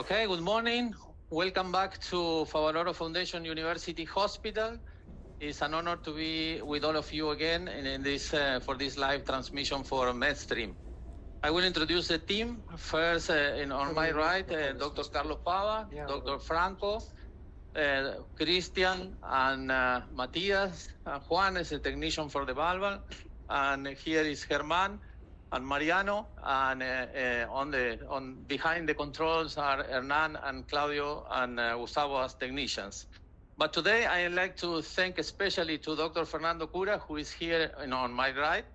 Okay, good morning. Welcome back to Favaloro Foundation University Hospital. It's an honor to be with all of you again in this for this live transmission for MedStream. I will introduce the team. First, on my right, Dr. Carlos Pava, Dr. Franco, Christian, and Matias. Juan is a technician for the valve, and here is Germán and Mariano, and behind the controls are Hernan and Claudio and Gustavo as technicians. But today I'd like to thank especially to Dr. Fernando Cura, who is here on my right.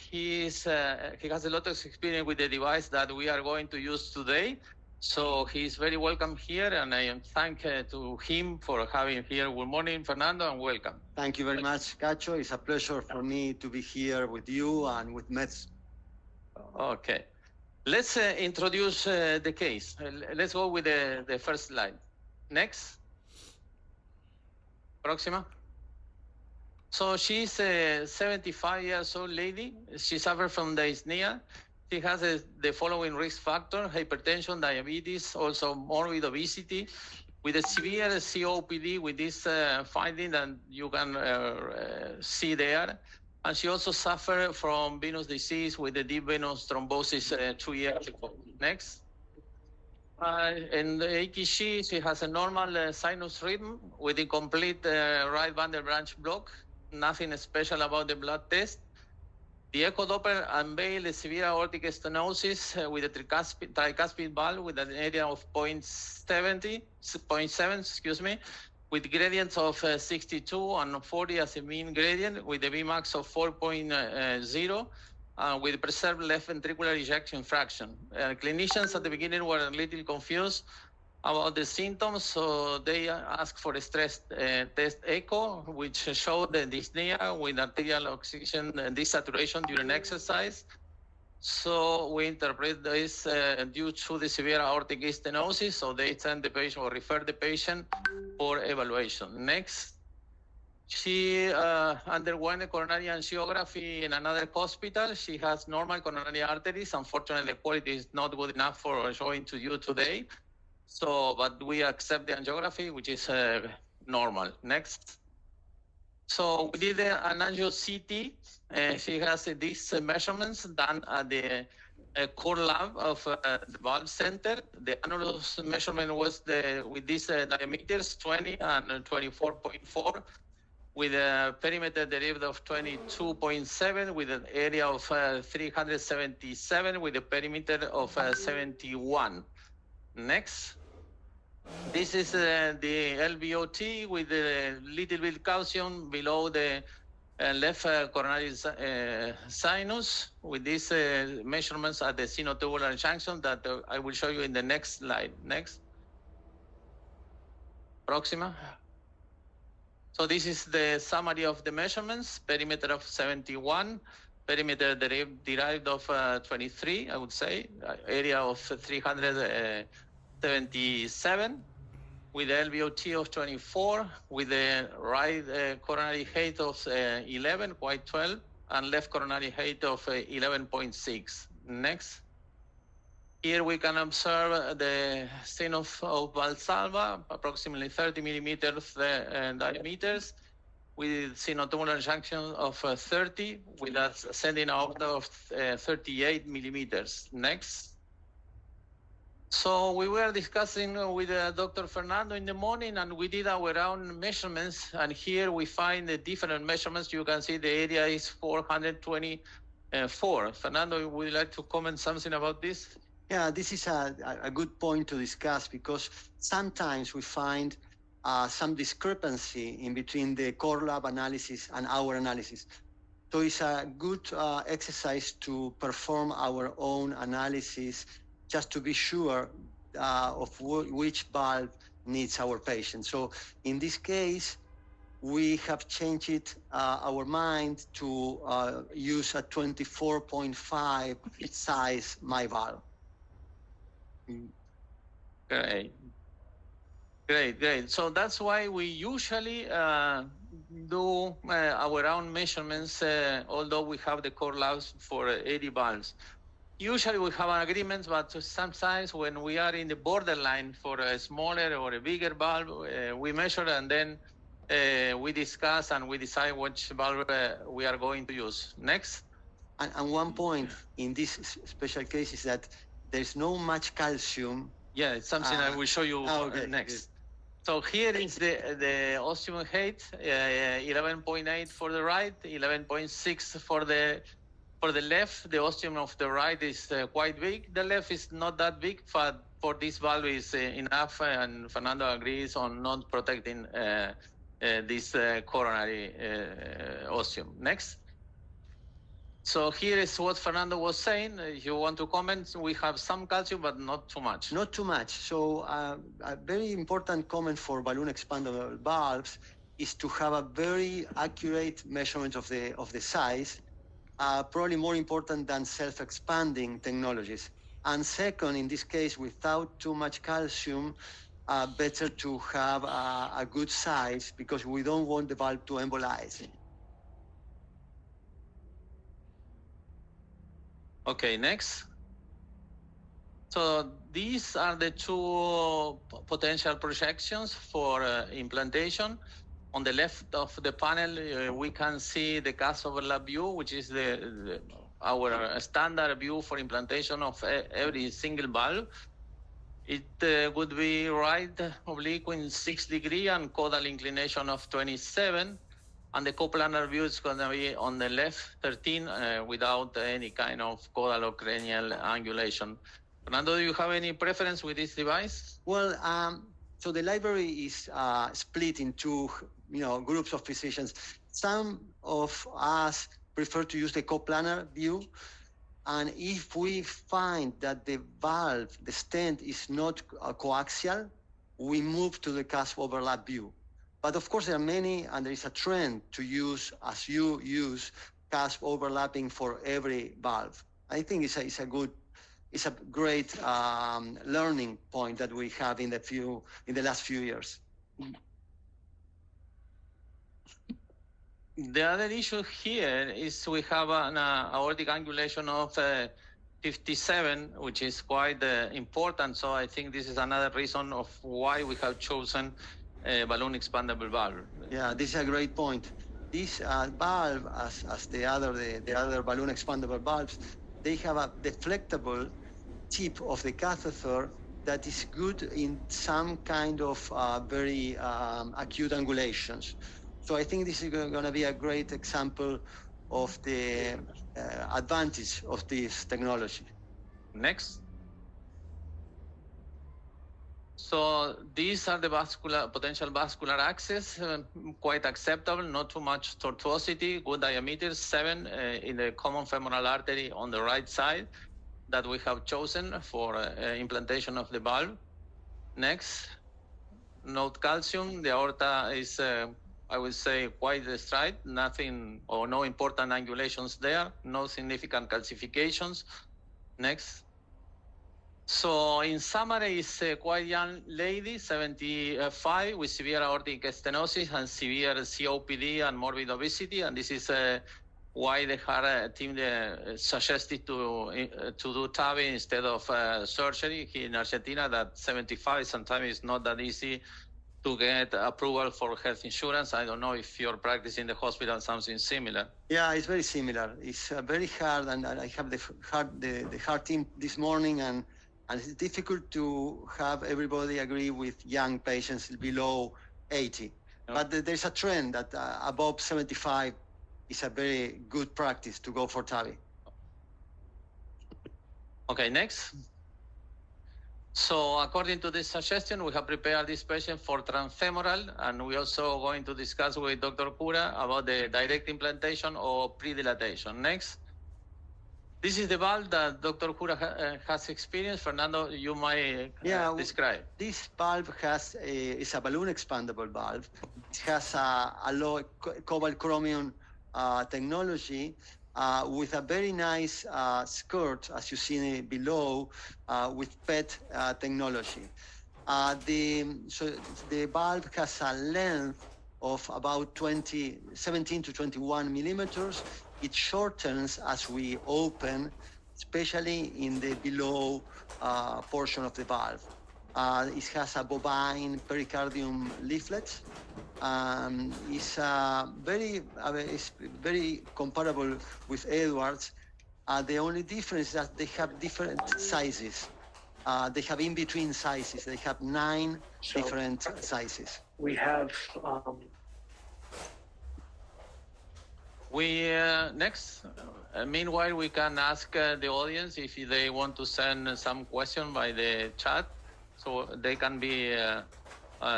He has a lot of experience with the device that we are going to use today. So he's very welcome here, and I am thankful to him for having here. Good morning, Fernando, and welcome. Thank you very much, Cacho. It's a pleasure for me to be here with you and with Meds. Okay. Let's introduce the case. Let's go with the first slide. Next. Próxima. So she's a 75 years old lady. She suffers from dyspnea. She has the following risk factor: hypertension, diabetes, also morbid obesity, with a severe COPD with this finding that you can see there. And she also suffered from venous disease with the deep venous thrombosis 2 years ago. Next. In the EKG, she has a normal sinus rhythm with incomplete right bundle branch block. Nothing special about the blood test. The echo Doppler unveiled a severe aortic stenosis with a tricuspid valve with an area of 0.7, with gradients of 62 and 40 as a mean gradient, with a Vmax of 4.0, with preserved left ventricular ejection fraction. Clinicians at the beginning were a little confused about the symptoms, so they asked for a stress test echo, which showed the dyspnea with arterial oxygen desaturation during exercise. So we interpret this due to the severe aortic stenosis, so they send the patient or refer the patient for evaluation. Next. She underwent a coronary angiography in another hospital. She has normal coronary arteries. Unfortunately, the quality is not good enough for showing to you today. So, but we accept the angiography, which is normal. Next. So we did an angio-CT. She has these measurements done at the core lab of the valve center. The annulus measurement was with these diameters 20 and 24.4, with a perimeter derived of 22.7, with an area of 377, with a perimeter of 71. Next. This is the LVOT with a little bit calcium below the left coronary sinus, with these measurements at the sinotubular junction that I will show you in the next slide. Next. Próxima. So this is the summary of the measurements: perimeter of 71, perimeter derived of 23, I would say, area of 377, with the LVOT of 24, with the right coronary height of 11, quite 12, and left coronary height of 11.6. Next. Here we can observe the sinus of Valsalva, approximately 30 millimeters diameters, with sinotubular junction of 30, with a ascending aorta of 38 millimeters. Next. So we were discussing with Dr. Fernando in the morning, and we did our own measurements. And here we find the different measurements. You can see the area is 424. Fernando, would you like to comment something about this? Yeah, this is a good point to discuss, because sometimes we find some discrepancy in between the core lab analysis and our analysis. So it's a good exercise to perform our own analysis, just to be sure of which valve needs our patient. So in this case, we have changed our mind to use a 24.5 size MyVal. Great. So that's why we usually do our own measurements, although we have the core labs for 80 valves. Usually we have an agreement, but sometimes when we are in the borderline for a smaller or a bigger valve, we measure and then we discuss and we decide which valve we are going to use. Next. And one point in this special case is that there's no much calcium. Yeah, it's something I will show you okay, next. good. So here is the ostium height, 11.8 for the right, 11.6 for the left. The ostium of the right is quite big. The left is not that big, but for this valve is enough, and Fernando agrees on not protecting this coronary ostium. Next. So here is what Fernando was saying. If you want to comment, we have some calcium, but not too much. Not too much. So a very important comment for balloon expandable valves is to have a very accurate measurement of the size, probably more important than self-expanding technologies. And second, in this case, without too much calcium, better to have a good size because we don't want the valve to embolize. Okay, next. So these are the two potential projections for implantation. On the left of the panel, we can see the cast overlap view, which is our standard view for implantation of every single valve. It would be right oblique in 6 degrees and caudal inclination of 27. And the coplanar view is going to be on the left 13 without any kind of caudal or cranial angulation. Fernando, do you have any preference with this device? Well, so the library is split into groups of physicians. Some of us prefer to use the coplanar view. And if we find that the valve, the stent is not coaxial, we move to the cusp overlap view. But of course, there are many, and there is a trend to use, as you use, cusp overlapping for every valve. I think it's a great learning point that we have in the last few years. The other issue here is we have an aortic angulation of 57, which is quite important. So I think this is another reason of why we have chosen balloon expandable valve. Yeah, this is a great point. This valve, as the other balloon expandable valves, they have a deflectable tip of the catheter that is good in some kind of very acute angulations. So I think this is going to be a great example of the advantage of this technology. Next. So these are the potential vascular access, quite acceptable, not too much tortuosity, good diameter, 7 in the common femoral artery on the right side that we have chosen for implantation of the valve. Next, note calcium. The aorta is, I would say, quite straight, nothing or no important angulations there, no significant calcifications. Next. So in summary, it's a quite young lady, 75, with severe aortic stenosis and severe COPD and morbid obesity. And this is why the heart team suggested to do TAVI instead of surgery here in Argentina. That 75 sometimes is not that easy to get approval for health insurance. I don't know if you're practicing the hospital something similar. Yeah, it's very similar. It's very hard, and I have the heart team this morning, and it's difficult to have everybody agree with young patients below 80. No. But there's a trend that above 75 is a very good practice to go for TAVI. Okay, next. So according to this suggestion, we have prepared this patient for transfemoral, and we're also going to discuss with Dr. Cura about the direct implantation or pre-dilatation. Next. This is the valve that Dr. Cura has experienced. Fernando, you might describe. This valve is a balloon expandable valve. It has a low cobalt chromium technology with a very nice skirt, as you see below, with PET technology. The valve has a length of about 17 to 21 millimeters. It shortens as we open, especially in the below portion of the valve. It has a bovine pericardium leaflet. It's very comparable with Edwards. The only difference is that they have different sizes. They have in-between sizes. They have 9 different sizes. We have meanwhile, we can ask the audience if they want to send some question by the chat, so they can be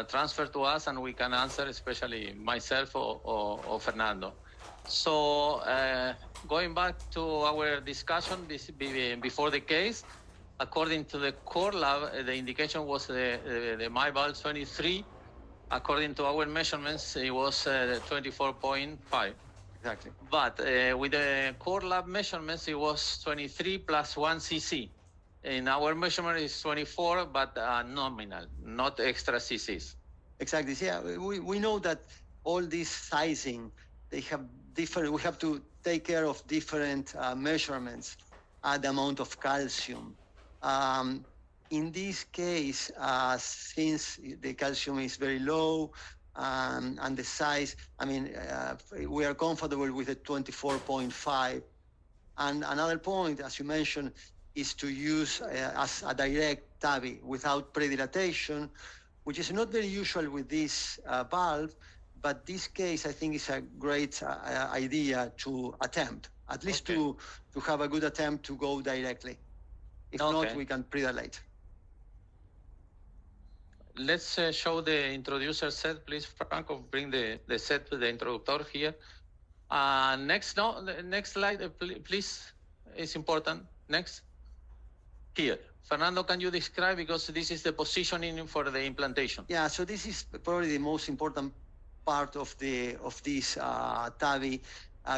transferred to us and we can answer, especially myself or Fernando. So going back to our discussion before the case, according to the core lab, the indication was the MyVal 23. According to our measurements, it was 24.5. Exactly. But with the core lab measurements, it was 23 plus 1 cc. In our measurement, it's 24, but nominal, not extra cc's. Exactly. Yeah, we know that all this sizing, they have different. We have to take care of different measurements at the amount of calcium. In this case, since the calcium is very low and the size, we are comfortable with a 24.5. And another point, as you mentioned, is to use as a direct TAVI without predilatation, which is not very usual with this valve, but this case I think is a great idea to attempt, at least to have a good attempt to go directly. If not, we can predilate. Let's show the introducer set, please, Franco. Bring the set to the introductor here. Next slide, please. It's important. Next. Here. Fernando, can you describe, because this is the positioning for the implantation? Yeah, so this is probably the most important part of this TAVI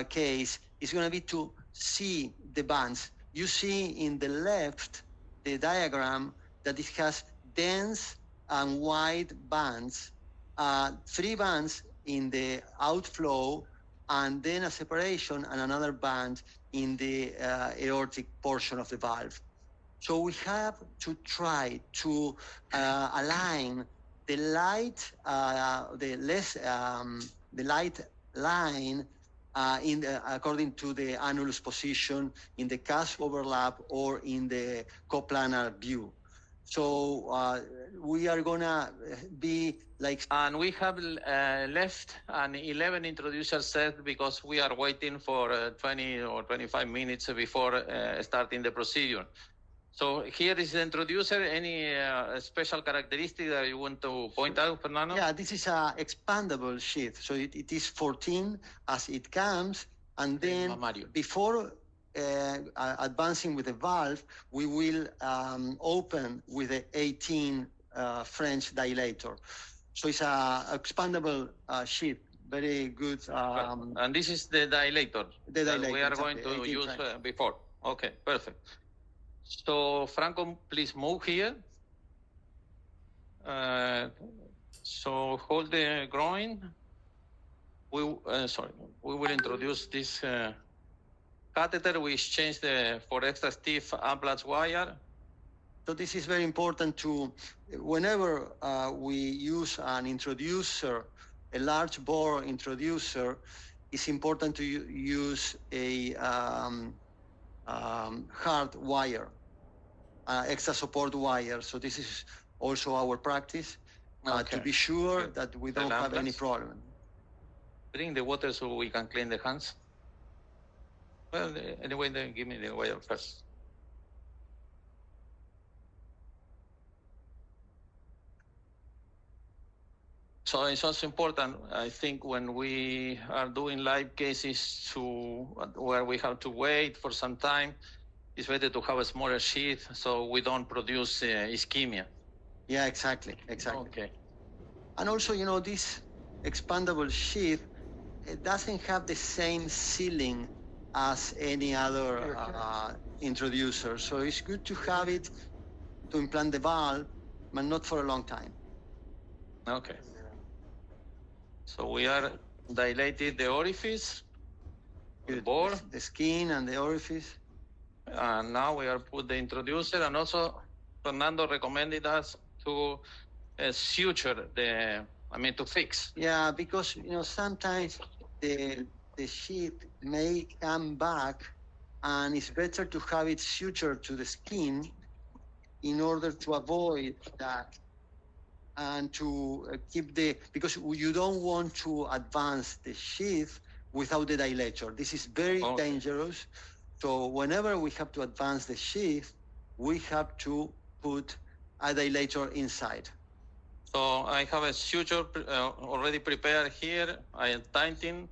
case. Is going to be to see the bands. You see in the left, the diagram, that it has dense and wide bands, 3 bands in the outflow, and then a separation and another band in the aortic portion of the valve. So we have to try to align the light line according to the annulus position in the cusp overlap or in the coplanar view. So we are gonna be like. And we have left an 11 introducer set because we are waiting for 20 or 25 minutes before starting the procedure. So here is the introducer. Any special characteristic that you want to point out, Fernando? Yeah, this is a expandable sheath. So it is 14 as it comes. And then before advancing with the valve, we will open with the 18 French dilator. So it's a expandable sheath. Very good. And this is the dilator that we are going to use before. Okay, perfect. So Franco, please move here. So hold the groin. We will introduce this catheter. We exchange for extra stiff Amplatz wire. So this is very important to, whenever we use an introducer, a large bore introducer, it's important to use a hard wire, extra support wire. So this is also our practice to be sure that we don't have any problem. Bring the water so we can clean the hands. Well, anyway, then give me the wire first. So it's also important, I think, when we are doing live cases where we have to wait for some time, it's better to have a smaller sheath so we don't produce ischemia. Yeah, exactly. Okay. And also, this expandable sheath, it doesn't have the same sealing as any other introducer. So it's good to have it to implant the valve, but not for a long time. Okay. So we are dilated the orifice, Good. the bore. The skin and the orifice. And now we are put the introducer, and also Fernando recommended us to suture to fix. Yeah, because sometimes the sheath may come back, and it's better to have it sutured to the skin in order to avoid that and to keep because you don't want to advance the sheath without the dilator. This is very dangerous. So whenever we have to advance the sheath, we have to put a dilator inside. So I have a suture already prepared here. I am tightening.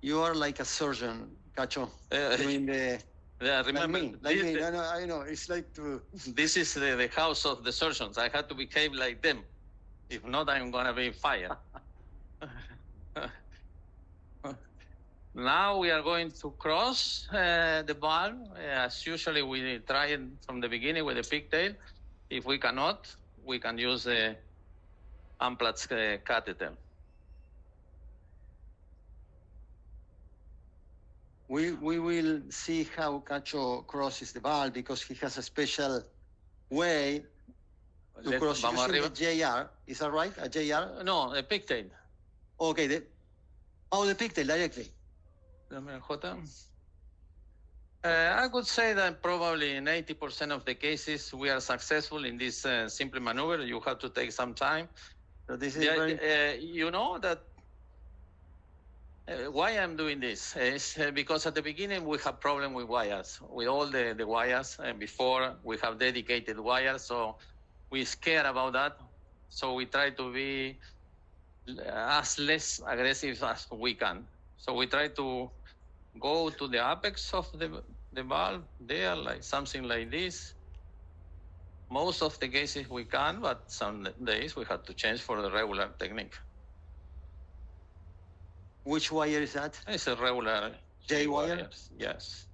You are like a surgeon, Cacho, doing the. Yeah, remember. Like me. I know. It's like to. This is the house of the surgeons. I have to behave like them. If not, I'm gonna be fired. Now we are going to cross the valve. As usually, we try it from the beginning with the pigtail. If we cannot, we can use the Amplatz catheter. We will see how Cacho crosses the valve because he has a special way to cross using the JR. Is that right? A JR? No, a pigtail. Okay. The pigtail directly. I could say that probably in 80% of the cases we are successful in this simple maneuver. You have to take some time. So this is you know that why I'm doing this is because at the beginning we have problem with wires, with all the wires, and before we have dedicated wires, so we scared about that. So we try to be as less aggressive as we can. So we try to go to the apex of the valve there, like something like this. Most of the cases we can, but some days we have to change for the regular technique. Which wire is that? It's a regular J wire? Yes.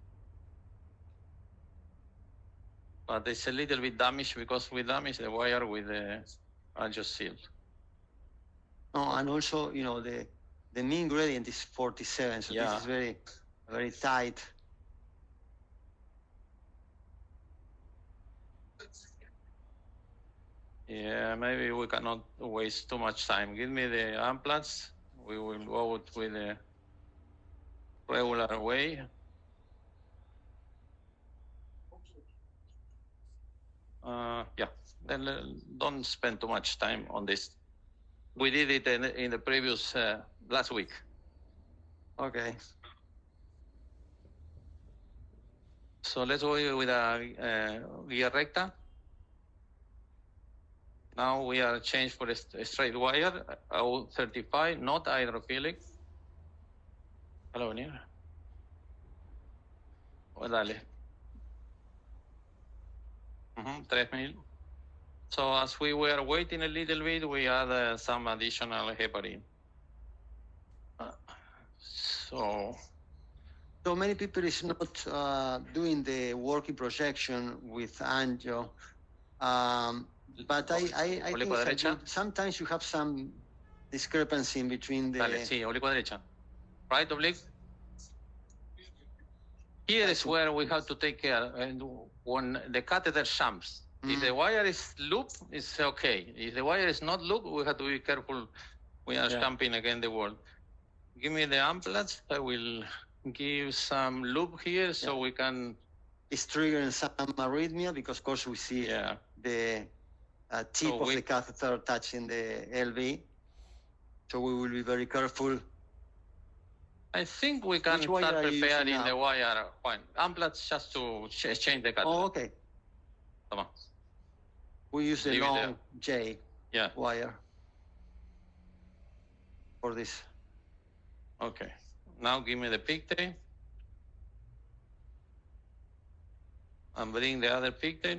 But it's a little bit damaged because we damaged the wire with the Aljo seal. Oh, and also, the mean gradient is 47, so this is very, very tight. Yeah, maybe we cannot waste too much time. Give me the Amplatz. We will go with the regular way. Yeah, then don't spend too much time on this. We did it in the previous last week. Okay. So let's go with a via recta. Now we are changed for a straight wire, 35, not hydrophilic. Hello, venir. Dale. 3,000. So as we were waiting a little bit, we add some additional heparin. So many people is not doing the working projection with angio. But I think sometimes you have some discrepancy in between the. Dale, sí, oblique derecha. Right oblique. Here is where we have to take care. And when the catheter jumps, if the wire is looped, it's okay. If the wire is not looped, we have to be careful. We are jumping against the wall. Give me the Amplatz. I will give some loop here so we can. It's triggering some arrhythmia because, of course, we see the tip of the catheter touching the LV. So we will be very careful. I think we can start preparing the wire. Amplatz just to change the catheter. Oh, okay. Come on. We use the long J wire for this. Okay. Now give me the pigtail. And bring the other pigtail.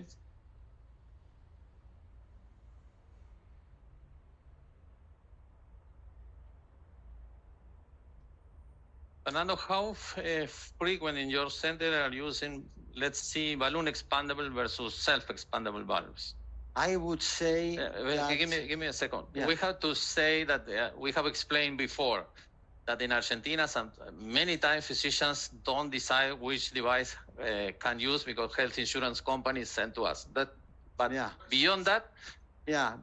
Fernando, how frequent in your center are using, let's see, balloon expandable versus self-expandable valves? I would say give me a second. Yeah. We have to say that we have explained before that in Argentina, many times physicians don't decide which device can use because health insurance companies send to us. But Yeah. beyond that, Yeah.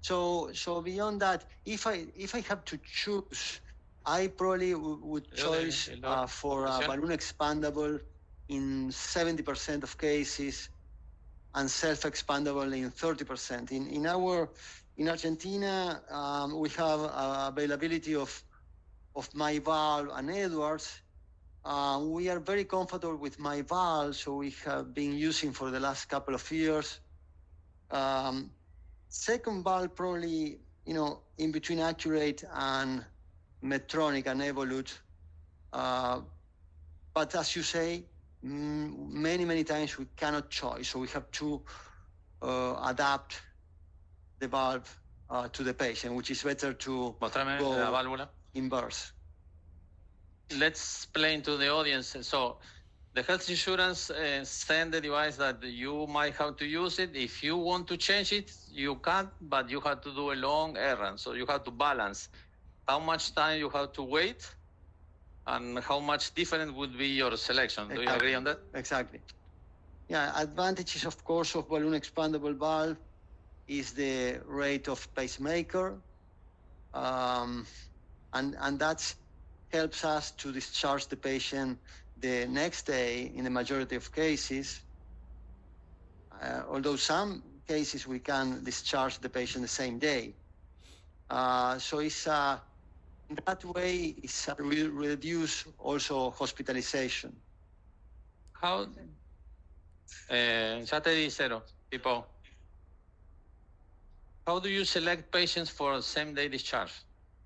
So beyond that, if I have to choose, I probably would choose for a balloon expandable in 70% of cases and self-expandable in 30%. In Argentina, we have availability of MyVal and Edwards. We are very comfortable with MyVal, so we have been using for the last couple of years. Second valve probably, in between Accurate and Medtronic and Evolut. But as you say, many times we cannot choose, so we have to adapt the valve to the patient, which is better to go inverse. Let's explain to the audience. So the health insurance send the device that you might have to use it. If you want to change it, you can, but you have to do a long errand. So you have to balance how much time you have to wait and how much different would be your selection. Do you agree on that? Exactly. Yeah, advantages, of course, of balloon expandable valve is the rate of pacemaker. And that helps us to discharge the patient the next day in the majority of cases. Although some cases we can discharge the patient the same day. So it's in that way, it's reduce also hospitalization. How? Ya te di cero, tipo. How do you select patients for same-day discharge?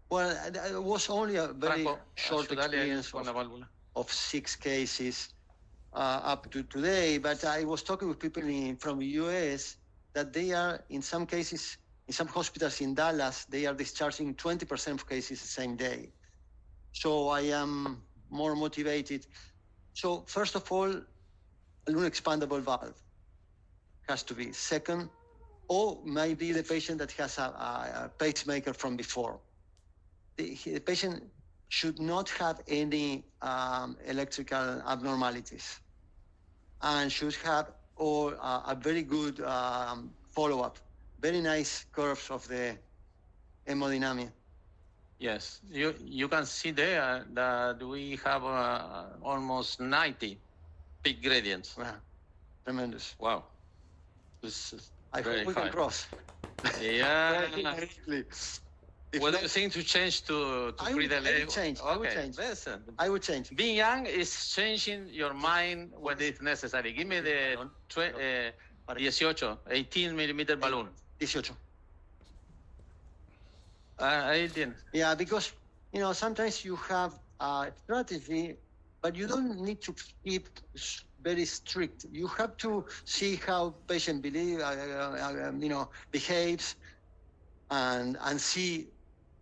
Well, it was only a very short experience of 6 cases up to today, but I was talking with people from the US that they are, in some cases, in some hospitals in Dallas, they are discharging 20% of cases the same day. So I am more motivated. So first of all, balloon expandable valve has to be. Second, or maybe the patient that has a pacemaker from before. The patient should not have any electrical abnormalities and should have a very good follow-up. Very nice curves of the hemodynamic. Yes, you can see there that we have almost 90 peak gradients. Wow, tremendous. Wow. This is I hope we can cross. Yeah. What do you think to change to free the leg? I would change. Listen, I would change. Being young is changing your mind when it's necessary. Give me the 18 millimeter balloon. 18. 18. Yeah, because sometimes you have a strategy, but you don't need to keep very strict. You have to see how patient behaves, and see.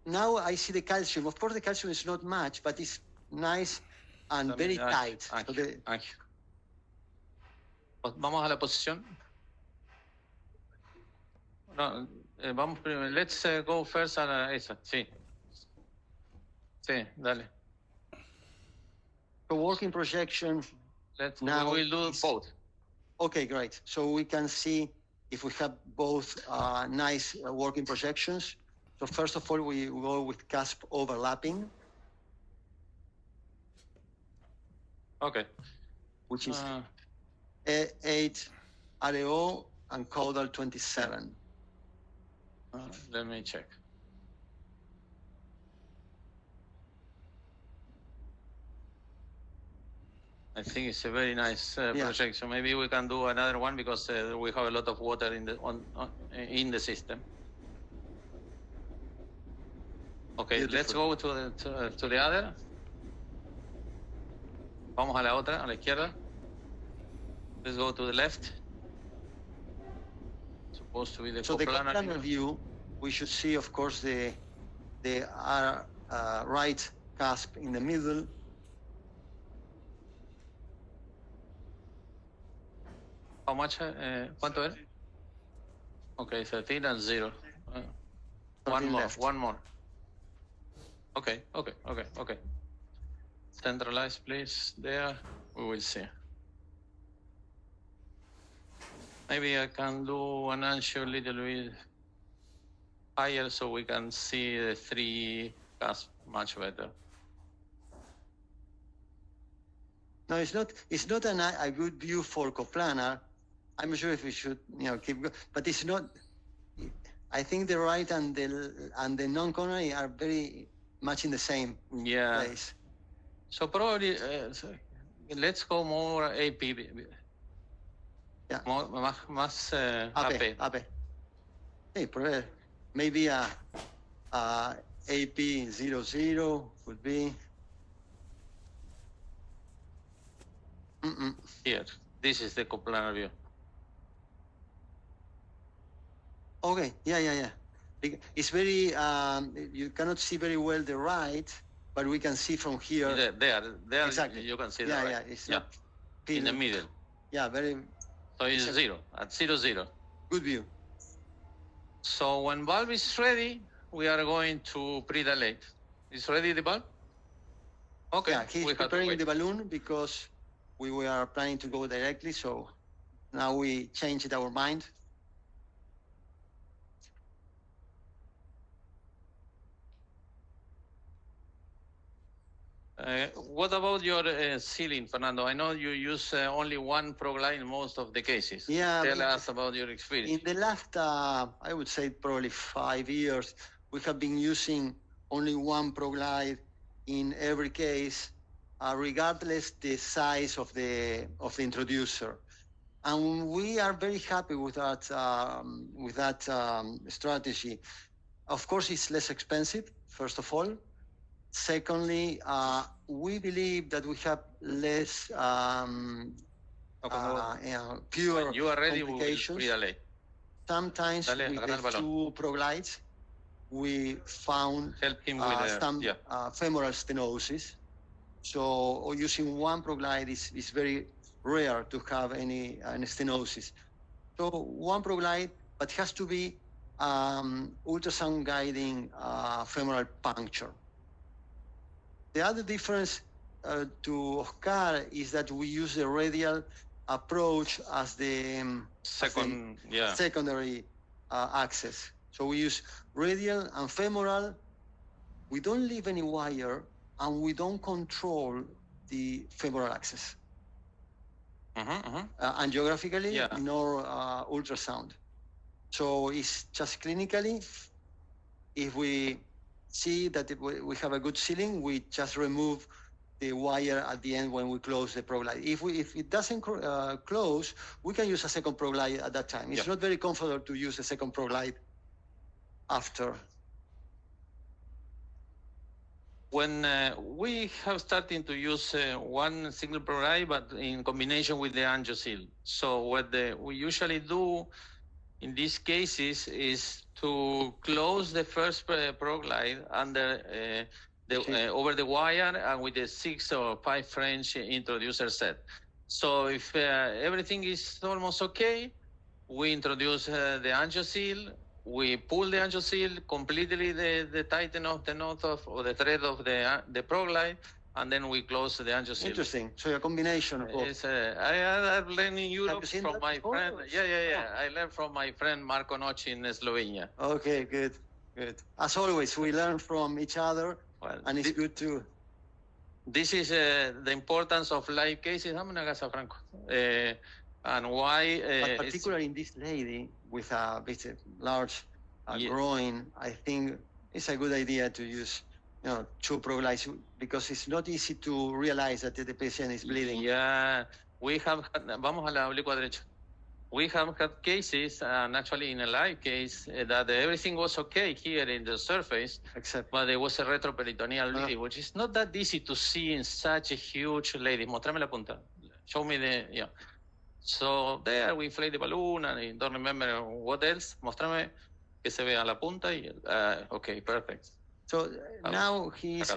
Now I see the calcium. Of course, the calcium is not much, but it's nice and very tight. Vamos a la posición. No, vamos primero. Let's go first a esa. Sí. Sí, dale. So working projection. Now we will do both. Okay, great. So we can see if we have both nice working projections. So first of all, we go with cusp overlapping. Okay. Which is 8 RAO and caudal 27. Let me check. I think it's a very nice projection. Maybe we can do another one because we have a lot of water in the system. Okay, beautiful. Let's go to the other. Vamos a la otra, a la izquierda. Let's go to the left. Supposed to be the coplanar view. We should see, of course, the right cusp in the middle. How much? ¿Cuánto era? Okay, 13 and 0. One more. Okay. Centralize, please, there. We will see. Maybe I can do an answer a little bit higher so we can see the three cusps much better. No, it's not. It's not a good view for coplanar. I'm not sure if we should, keep going, but it's not. I think the right and the non-coronary are very much in the same place. So probably let's go more AP. Yeah. Más AP. Hey, maybe AP 00 would be. Here, this is the coplanar view. Okay, yeah. It's very, you cannot see very well the right, but we can see from here. There, exactly. You can see the right. Yeah, it's not in the middle. Yeah, very. So it's 0, at 0. Good view. So when valve is ready, we are going to pre-dilate. Is ready the valve? Okay. Yeah, he's preparing the balloon because we were planning to go directly, so now we changed our mind. What about your sealing, Fernando? I know you use only one ProGlide in most of the cases. Yeah. Tell us about your experience. In the last, I would say probably 5 years, we have been using only one ProGlide in every case, regardless the size of the introducer. And we are very happy with that strategy. Of course, it's less expensive, first of all. Secondly, we believe that we have less pure when you are ready, complications. We will Sometimes with the 2 ProGlides, we found some femoral stenosis. So using one ProGlide is very rare to have any stenosis. So one ProGlide, but has to be ultrasound guiding femoral puncture. The other difference to Oscar is that we use the radial approach as the secondary access. So we use radial and femoral. We don't leave any wire, and we don't control the femoral access. Angiographically, nor ultrasound. So it's just clinically, if we see that we have a good sealing, we just remove the wire at the end when we close the ProGlide. If it doesn't close, we can use a second ProGlide at that time. It's not very comfortable to use a second ProGlide after. When we have started to use one single ProGlide, but in combination with the AngioSeal. So what we usually do in these cases is to close the first ProGlide under over the wire and with the 6 or 5 French introducer set. So if everything is almost okay, we introduce the AngioSeal. We pull the AngioSeal completely, the tighten of the knot or the thread of the ProGlide, and then we close the AngioSeal. Interesting. So a combination of both. I've learned in Europe from my friend. Yeah. I learned from my friend Marko Noci in Slovenia. Okay, good. As always, we learn from each other, and it's good too. This is the importance of live cases. Dame una gasa, Franco. And why? But particularly in this lady with a large groin, I think it's a good idea to use 2 ProGlides because it's not easy to realize that the patient is bleeding. Yeah, we have vamos a la oblicua derecha. We have had cases, and actually in a live case, that everything was okay here in the surface, but there was a retroperitoneal bleeding, which is not that easy to see in such a huge lady. Mostrame la punta. Show me the, So there we inflate the balloon, and I don't remember what else. Mostrame que se vea la punta. Okay, perfect. So now he's,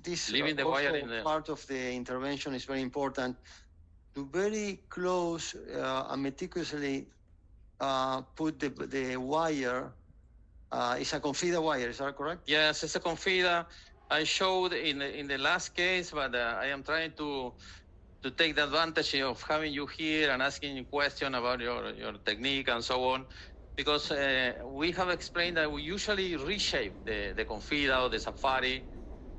this leaving the wire in part of the intervention is very important to very close and meticulously put the wire It's a confida wire, is that correct? Yes, it's a confida. I showed in the last case, but I am trying to take the advantage of having you here and asking you question about your technique and so on, because we have explained that we usually reshape the confida or the safari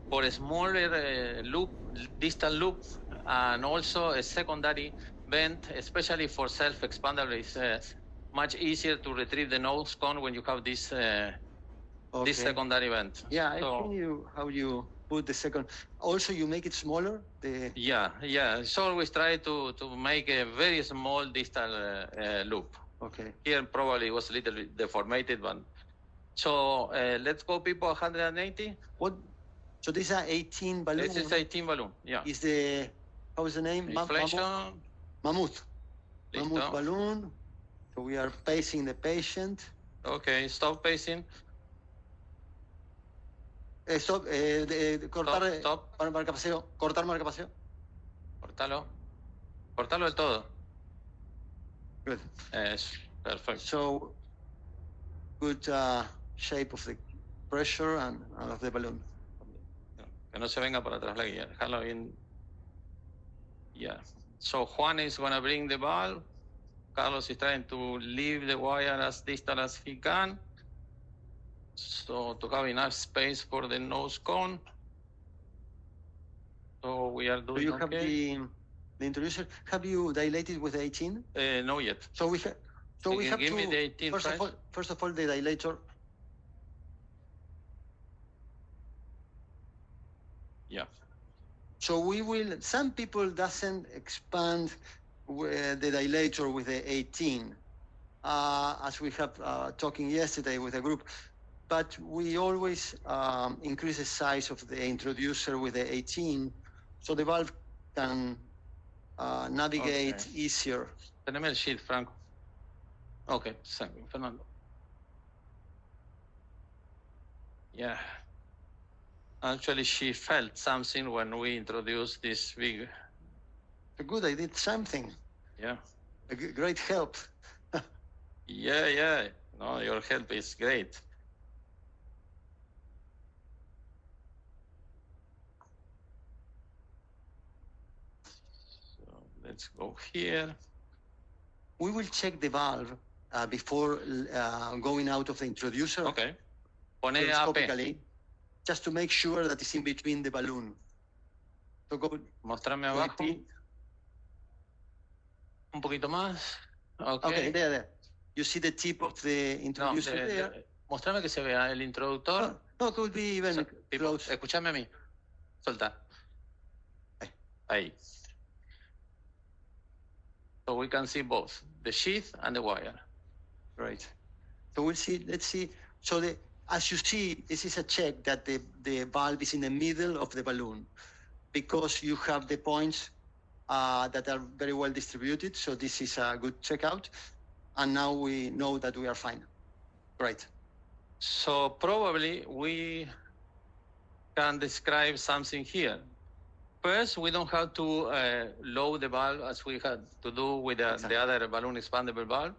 for a smaller loop, distal loop, and also a secondary vent, especially for self-expandable. It's much easier to retrieve the nose cone when you have this this secondary vent. Yeah, I think how you put the second. Also, you make it smaller. Yeah. So always try to make a very small distal loop. Okay. Here probably was a little bit deformated, but so let's go people 180. What? So this is an 18 balloon. This is 18 balloon. Yeah. Is the how is the name? Inflation. Mammoth. Mammoth balloon. So we are pacing the patient. Okay, stop pacing. Stop, cortar, stop. Marcapaseo, cortar marcapaseo. Cortalo del todo. Good. Perfect. So, good shape of the pressure and of the balloon. Que no se venga para atrás la guía. Dejarlo bien. Yeah. So Juan is going to bring the valve. Carlos is trying to leave the wire as distal as he can. So to have enough space for the nose cone. So we are doing. Do you have the introducer? Have you dilated with the 18? No yet. So we have. So we have give to. Me the 18 first of all, the dilator. Yeah. So we will. Some people doesn't expand the dilator with the 18, as we have talking yesterday with a group. But we always increase the size of the introducer with the 18, so the valve can navigate easier. Teneme el sheet, Franco. Okay, Fernando. Yeah. Actually, she felt something when we introduced this big. Good, I did something. Yeah. A great help. Yeah. No, your help is great. Let's go here. We will check the valve before going out of the introducer. Okay. Pone AP. Just to make sure that it's in between the balloon. So go. Mostrame abajo. Un poquito más. Okay, there. You see the tip of the introducer there? Mostrame que se vea el introductor. No, could be even close. Escúchame a mí. Solta. Ahí. So we can see both the sheath and the wire. Right. So we'll see. Let's see. So as you see, this is a check that the valve is in the middle of the balloon, because you have the points that are very well distributed. So this is a good checkout. And now we know that we are fine. Right. So probably we can describe something here. First, we don't have to load the valve as we had to do with the other balloon expandable valve.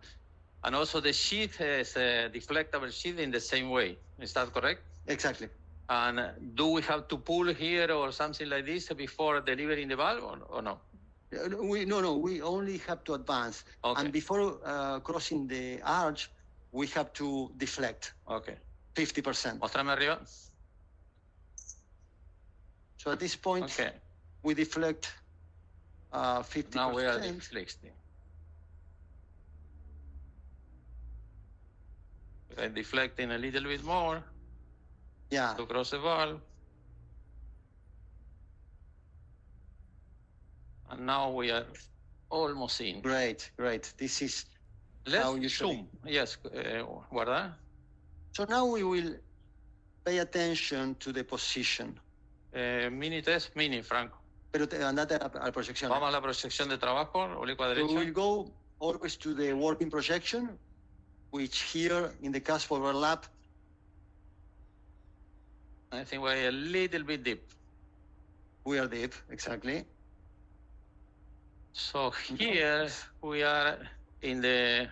And also the sheath is a deflectable sheath in the same way. Is that correct? Exactly. And do we have to pull here or something like this before delivering the valve or no? No, we only have to advance. Okay. And before crossing the arch, we have to deflect. Okay. 50%. Mostrame arriba. So at this point, we deflect 50%. Now we are deflecting. We are deflecting a little bit more. Yeah. To cross the valve. And now we are almost in. Great. This is how you zoom. Yes, guarda. So now we will pay attention to the position. Mini test, Franco. Pero andate a la proyección. Vamos a la proyección de trabajo, oblicuo a derecha. So we'll go always to the working projection, which here in the cusp overlap. I think we're a little bit deep. We are deep, exactly. So here we are in the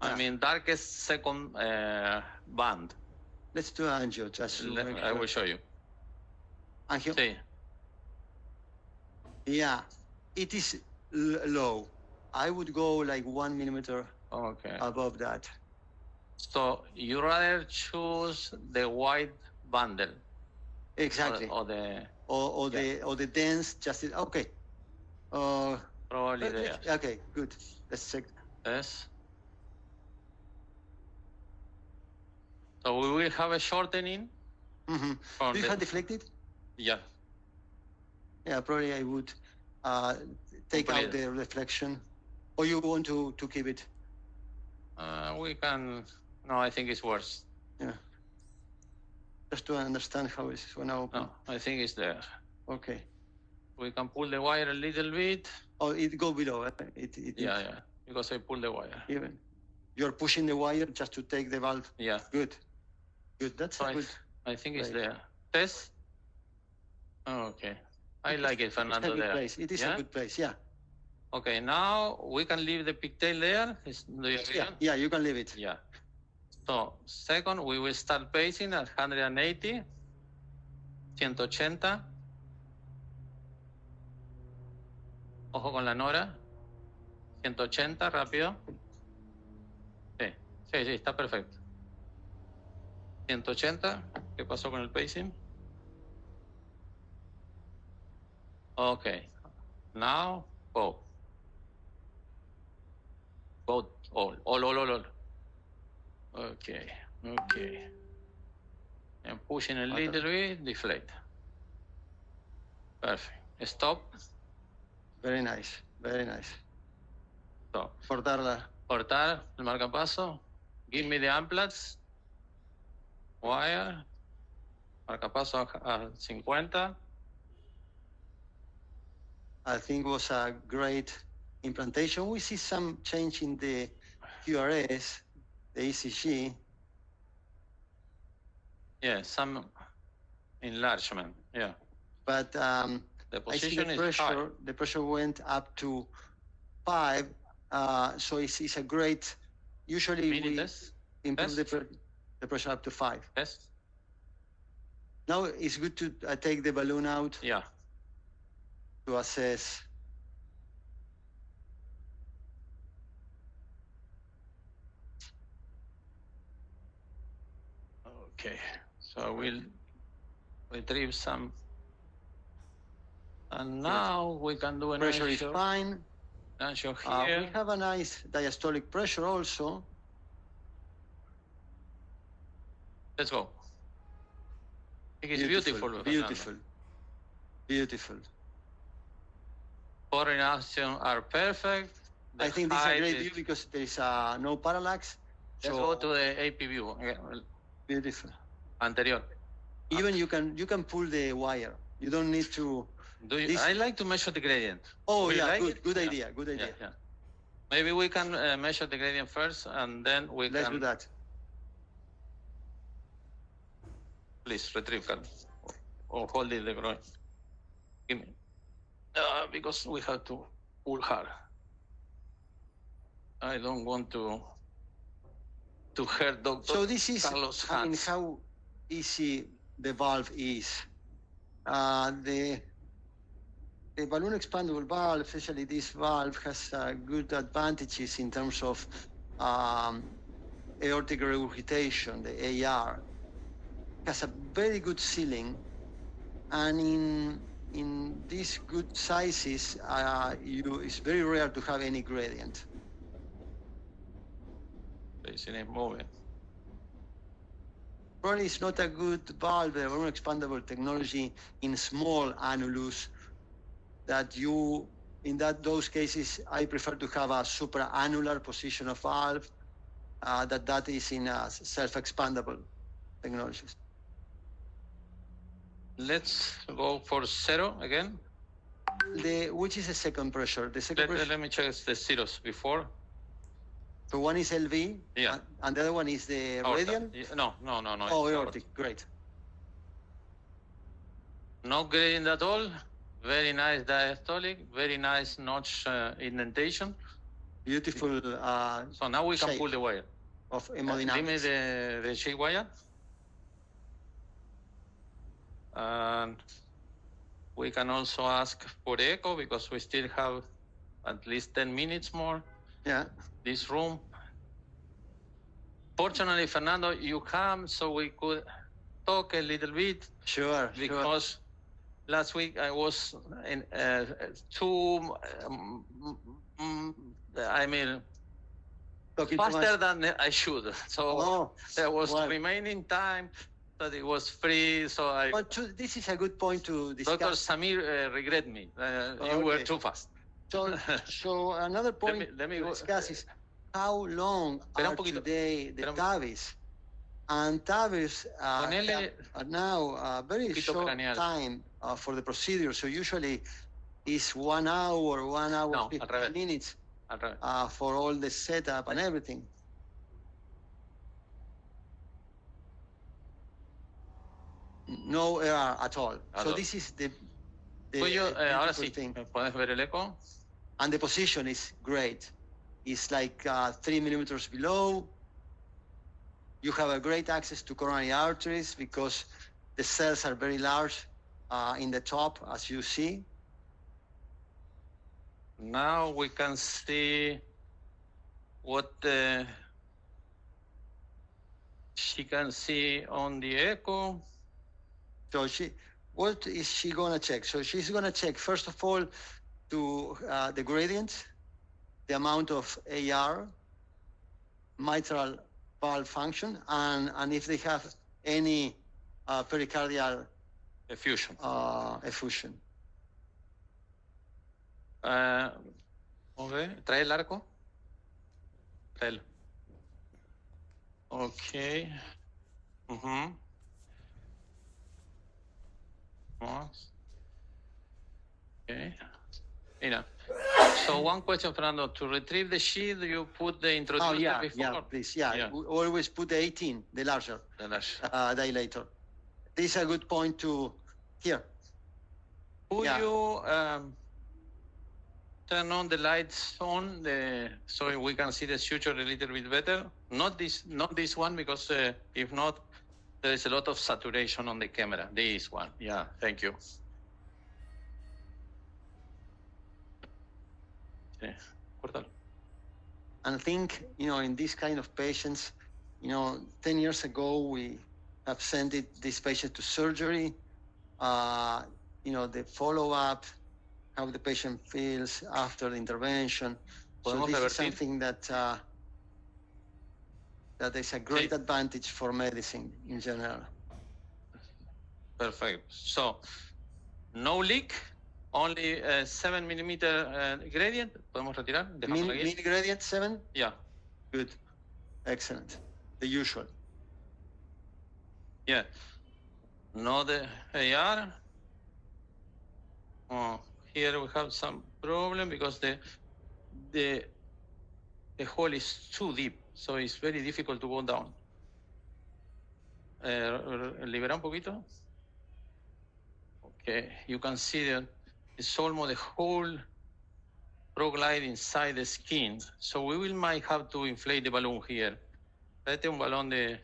I mean, darkest second band. Let's do angio just to make I sure. will show you. Angio? Sí. Yeah, it is low. I would go like 1 millimeter Okay. above that. So you rather choose the white bundle Exactly. or the Or the dense just okay. probably there. Okay, good. Let's check. Yes. So we will have a shortening. Mm-hmm. Do you have deflected? Yeah. Yeah, probably I would take out the reflection. Or you want to keep it? We can. No, I think it's worse. Yeah. Just to understand how it's going to open. No, I think it's there. Okay. We can pull the wire a little bit. Oh, it go below. Yeah, because I pull the wire. Even you're pushing the wire just to take the valve. Yeah. Good. That's so good. I think it's there. Test. Okay. I like it, Fernando. It's a good place. It is a good place. Yeah. Okay. Now we can leave the pigtail there. Do you agree? Yeah, you can leave it. Yeah. So second, we will start pacing at 180, 180. Ojo con la nora. 180, rápido. Sí, está perfecto. 180. ¿Qué pasó con el pacing? Okay. Now, go. Go all. Okay. And pushing a little bit, deflate. Perfect. Stop. Very nice. Stop. Cortar el marcapaso. Give me the amplats. Wire. Marcapaso a 50. I think was a great implantation. We see some change in the QRS, the ECG. Yeah, some enlargement. Yeah. But the position is high. The pressure went up to 5. So it's a great. Usually we improve the pressure up to 5. Yes. Now it's good to take the balloon out. Yeah. To assess. Okay, so we'll retrieve some. And now we can do an pressure is fine. Angio here. We have a nice diastolic pressure also. Let's go. I think it's beautiful. Foreign actions are perfect. I think this is a great view because there is no parallax. Let's go to the AP view. Beautiful. Anterior. Even you can pull the wire. You don't need to. I like to measure the gradient. Oh, yeah, good idea. Yeah. Maybe we can measure the gradient first, and then Let's do that. Please retrieve, Carlos. Or hold it the groin. Give me. Because we have to pull hard. I don't want to hurt Dr. So this is Carlos' hands. How easy the valve is. The balloon expandable valve, especially this valve, has good advantages in terms of aortic regurgitation, the AR. It has a very good sealing, and in these good sizes, it's very rare to have any gradient. Isn't it moving? Probably it's not a good valve, the balloon expandable technology in small annulus. Those cases, I prefer to have a supraannular position of valve. That is in self-expandable technologies. Let's go for 0 again. Which is the second pressure? The second pressure. Let me check the zeros before. So one is LV, yeah, and the other one is the radial? No. Oh, aortic, great. No gradient at all. Very nice diastolic, very nice notch indentation. Beautiful. So now we can shape pull the wire. Of Give me hemodynamics. the G wire. And we can also ask for the echo because we still have at least 10 minutes more. Yeah. This room. Fortunately, Fernando, you come so we could talk a little bit. Sure. Because last week I was in too, I mean, Talking faster than I should. So there was well. remaining time that it was free. So I. But this is a good point to discuss. Dr. Samir regret me. You were too fast. So another point let me to discuss is how long are today the TAVIs? And TAVIs are now a very short time for the procedure. So usually it's 1 hour, 1 hour, 15 minutes for all the setup and everything. No error at all. So this is the ahora sí, thing. ¿puedes ver el eco? And the position is great. It's like 3 millimeters below. You have a great access to coronary arteries because the cells are very large in the top, as you see. Now we can see what she can see on the echo. So what is she gonna check? So she's gonna check, first of all, to the gradient, the amount of AR, mitral valve function, and if they have any pericardial effusion. Okay, trae el arco. Tráelo. Okay. Okay. Mira. So one question, Fernando. To retrieve the sheath, you put the introducer before? Yeah, please. Yeah. We always put the 18, the larger. Dilator. This is a good point to here. Could you turn on the lights so we can see the suture a little bit better? Not this one, because if not, there is a lot of saturation on the camera. This one. Yeah, thank you. And I think, in this kind of patients, 10 years ago, we have sent this patient to surgery. The follow-up, how the patient feels after the intervention. So this is something that is a great advantage for medicine in general. Perfect. So, no leak, only 7 millimeter gradient. ¿Podemos retirar? Mean gradient 7? Yeah. Good. Excellent. The usual. Yeah. No the AR. Here we have some problem because the hole is too deep, so it's very difficult to go down. Libera un poquito. Okay, you can see that it's almost the whole proglide inside the skin. So we might have to inflate the balloon here. Tráete un balón de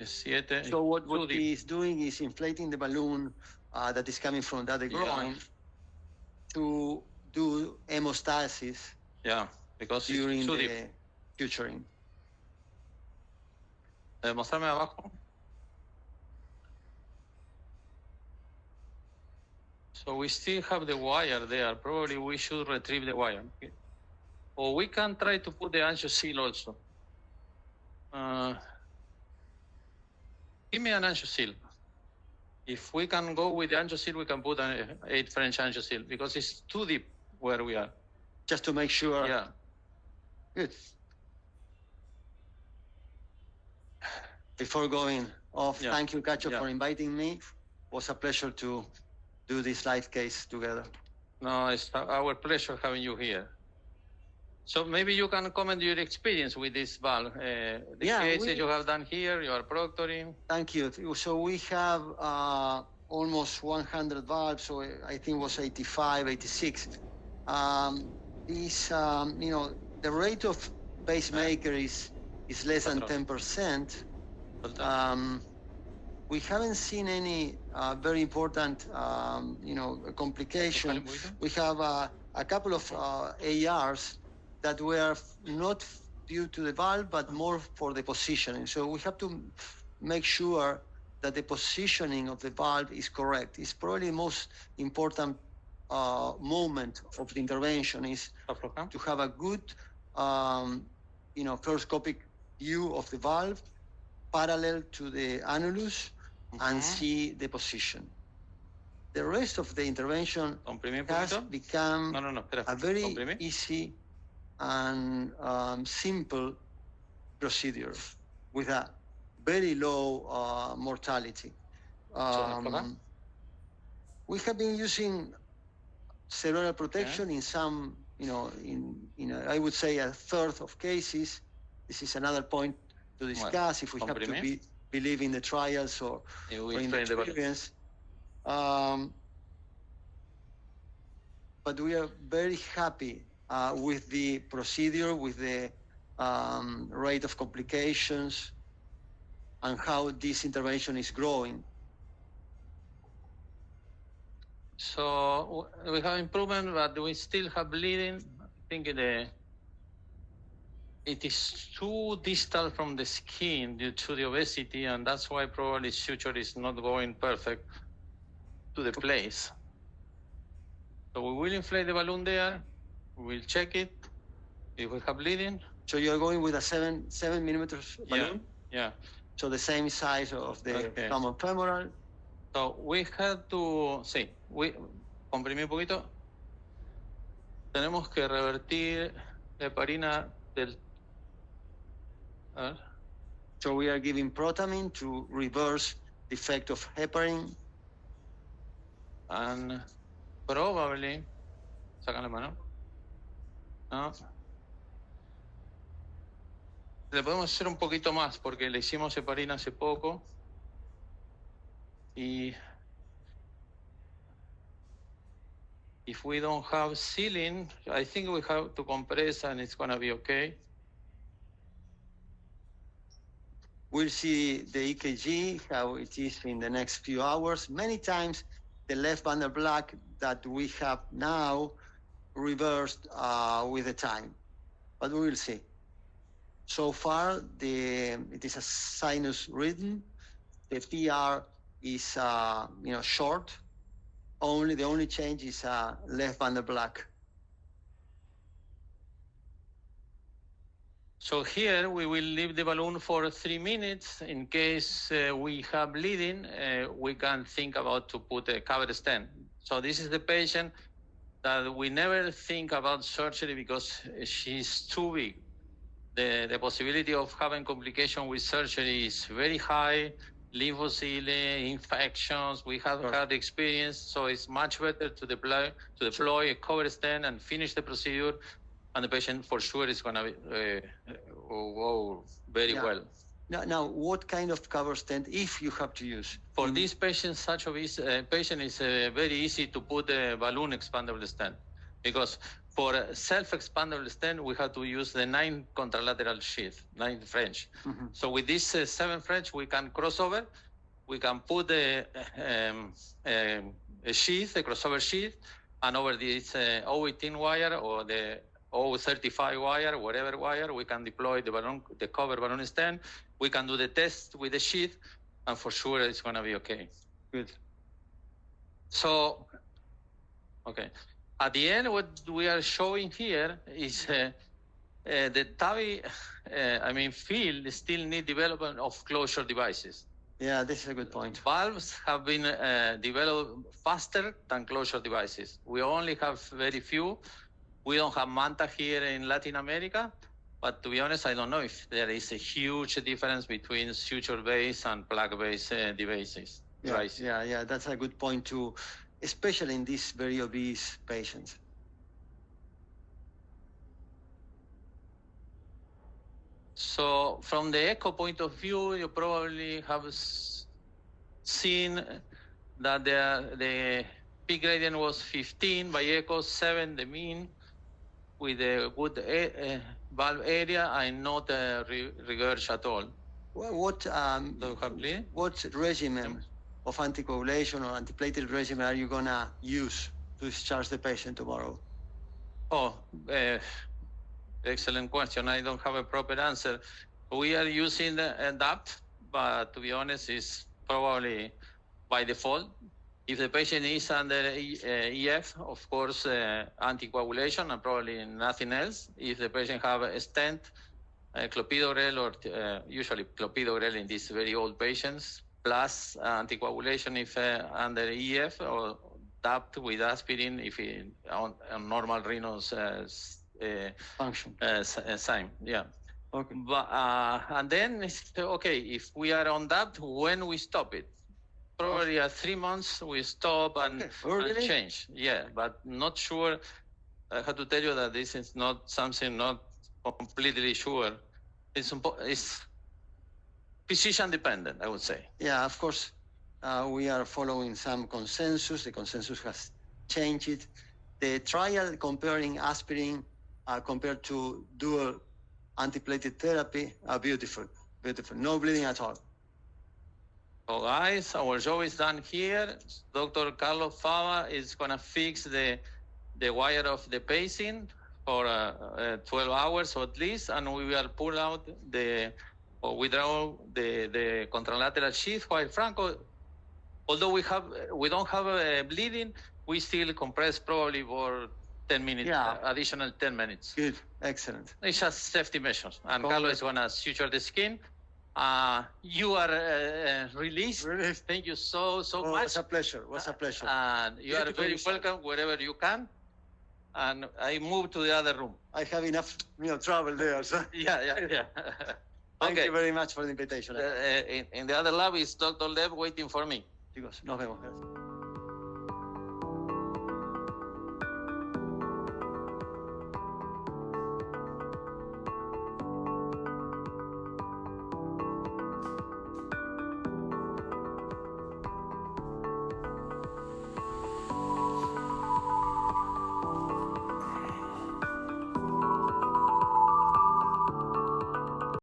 7. So what he is doing is inflating the balloon that is coming from the groin to do hemostasis. Yeah, because during it's too the deep. Suturing. Mostrame abajo. So we still have the wire there. Probably we should retrieve the wire. Okay. Or we can try to put the angioseal also. Give me an angioseal. If we can go with the angioseal, we can put an 8 French angioseal because it's too deep where we are. Just to make sure. Yeah. Good. Before going off, thank you, Cacho, for inviting me. It was a pleasure to do this live case together. No, it's our pleasure having you here. So maybe you can comment your experience with this valve. The cases you have done here, you are proctoring. Thank you. So we have almost 100 valves, so I think it was 85, 86. The rate of pacemaker is less than 10%. We haven't seen any very important, complication. We have a couple of ARs that were not due to the valve, but more for the positioning. So we have to make sure that the positioning of the valve is correct. It's probably the most important moment of the intervention is to have a good, fluoroscopic view of the valve parallel to the annulus and see the position. The rest of the intervention has become a very easy and simple procedure with a very low mortality. We have been using cerebral protection in some, I would say a third of cases. This is another point to discuss if we have to believe in the trials or in the experience. But we are very happy with the procedure, with the rate of complications, and how this intervention is growing. So we have improvement, but we still have bleeding. I think it is too distal from the skin due to the obesity, and that's why probably suture is not going perfect to the place. So we will inflate the balloon there. We will check it if we have bleeding. So you're going with a 7 millimeters balloon? Yeah. So the same size of the common femoral. So we have to, comprimir un poquito. Tenemos que revertir la heparina del. So we are giving protamine to reverse the effect of heparin. And probably, sacan la mano. No. Le podemos hacer un poquito más porque le hicimos heparina hace poco. Y if we don't have sealing, I think we have to compress and it's going to be okay. We'll see the EKG, how it is in the next few hours. Many times, the left bundle block that we have now reversed with the time, but we will see. So far, it is a sinus rhythm. The PR is short. The only change is left bundle block. So here we will leave the balloon for 3 minutes. In case we have bleeding, we can think about to put a covered stent. So this is the patient that we never think about surgery because she's too big. The possibility of having complication with surgery is very high. Lymphocyte, infections, we have had experience, so it's much better to deploy a covered stent and finish the procedure, and the patient for sure is going to go very well. Now, what kind of cover stent, if you have to use? For this patient, such a patient is very easy to put a balloon expandable stent, because for a self-expandable stent, we have to use the 9 contralateral sheath, 9 French. So with this 7 French, we can cross over. We can put a sheath, a crossover sheath, and over this 018 wire or the 035 wire, whatever wire, we can deploy the cover balloon stent. We can do the test with the sheath, and for sure it's going to be okay. Good. So, okay. At the end, what we are showing here is the TAVI, field still need development of closure devices. Yeah, this is a good point. Valves have been developed faster than closure devices. We only have very few. We don't have MANTA here in Latin America, but to be honest, I don't know if there is a huge difference between suture-based and plug-based devices. Yeah, that's a good point too, especially in these very obese patients. So from the echo point of view, you probably have seen that the peak gradient was 15 by echo, 7 the mean, with a good valve area and not regurg at all. What regimen of anticoagulation or antiplatelet regimen are you gonna use to discharge the patient tomorrow? Oh, excellent question. I don't have a proper answer. We are using DAPT, but to be honest, it's probably by default. If the patient is under EF, of course, anticoagulation and probably nothing else. If the patient have a stent, clopidogrel or usually clopidogrel in these very old patients, plus anticoagulation if under EF, or DAPT with aspirin if on normal renal function sign. Yeah. Okay. But, and then it's okay, if we are on DAPT, when we stop it? Probably at 3 months we stop and change. Yeah, but not sure. I have to tell you that this is not something not completely sure. It's physician dependent, I would say. Yeah, of course. We are following some consensus. The consensus has changed. The trial comparing aspirin compared to dual antiplatelet therapy are beautiful. Beautiful. No bleeding at all. So guys, our job is done here. Dr. Carlos Fava is going to fix the wire of the pacing for 12 hours or at least, and we will pull out or withdraw the contralateral sheath. While Franco, although we don't have bleeding, we still compress probably for 10 minutes, additional 10 minutes. Good, excellent. It's just safety measures. And Carlos is going to suture the skin. You are released. Thank you so much. It was a pleasure. It was a pleasure. And you are very welcome wherever you can. And I move to the other room. I have enough travel there. So. Yeah. Thank you very much for the invitation. In the other lab is Dr. Lev waiting for me. Chicos, nos vemos. Gracias.